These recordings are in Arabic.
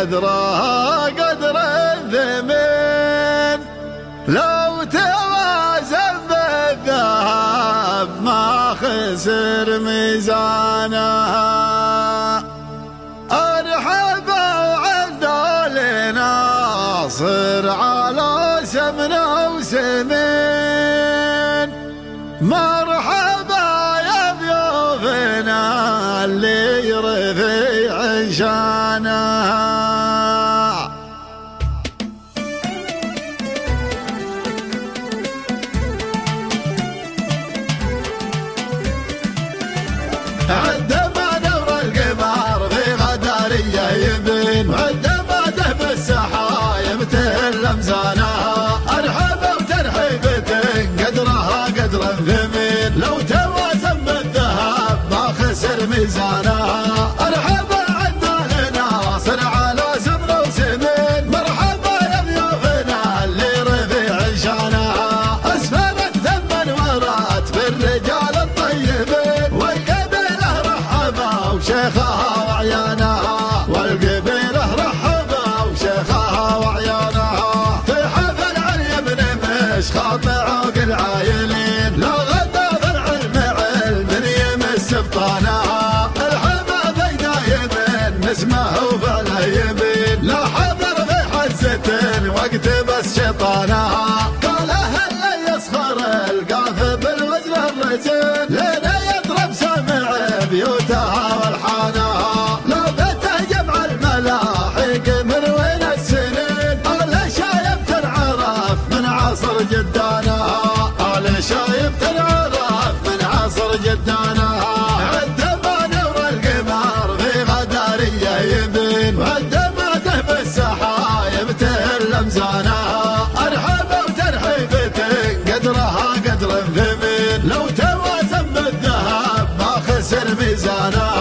قدرها قدر الثمن، لو توازن بالذهب ما خسر ميزانها. ارحبوا عنا لناصر على سمنه وسمن، مرحبا يا ضيوفنا اللي يرفع شانها. عندما دور القمر في غدارية يبن، وعندما دهب السحايا مثل أمزانها. أرحب وترحيبة قدرها قدر الثمن، لو توازن بالذهب ما خسر ميزانها. أرحب عنا لناصر على سمنه وسمن، مرحبا يا ضيوفنا اللي رفيع شانها. أسفلت ثمن ورات بالرجال الطيبين، وشيخها وعيانها، والقبيله رحبها وشيخها وعيانها. في حفل علي بن مشخاط عوق العايلين، لا غدا بالعلم علم يمس ابطانها. الحما بين يمين نسمه وفعله يمين، لا حضر في حزة وقت بس شيطانها. قال هل يسخر القاف بالوزن الرزين، لين يضرب سمع بيوتها والحانها. لو بته جمع الملاحق من وين السنين، ألا شايب تنعرف من عصر جدانها. ألا شايب تنعرف من عصر جدانها. عندما نور القمر في غدارية يبن، وعندما دهب السحايا مثل أمزانها. أرحب وترحيبة قدرها قدر الثمن، لو توازن بالذهب ما خسر ميزانها.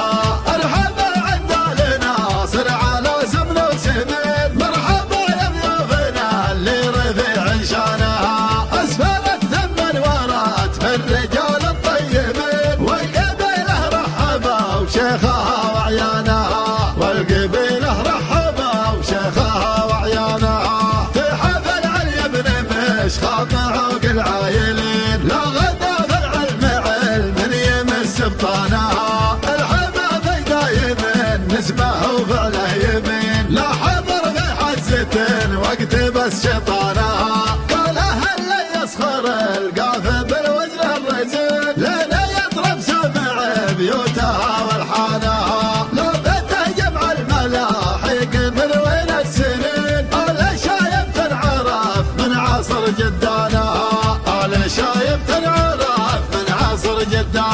أرحبا عنا لناصر على سمنه وسمن، مرحبا يا ضيوفنا اللي رفيع شانها. أسفلت ثمن ورات بالرجال الطيبين، والقبيله رحبا وشيخها وعيانها. والقبيله رحبا وشيخها وعيانها. في حفل علي بن مشخاط عوق العايلين، لا غدا بالعلم علم يمس ابطانها. الحما بيدا يمين نسمه وفعله يمين، لا حضر في حزة وقت بس شيطانها. قال هل يسخر القاف بالوزن الرزين، لين يضرب سمع بيوتها والحانها. لو بته جمع الملاحق من وين السنين، ألا شايب تنعرف من عصر جدانها. ألا شايب تنعرف من عصر جدانها.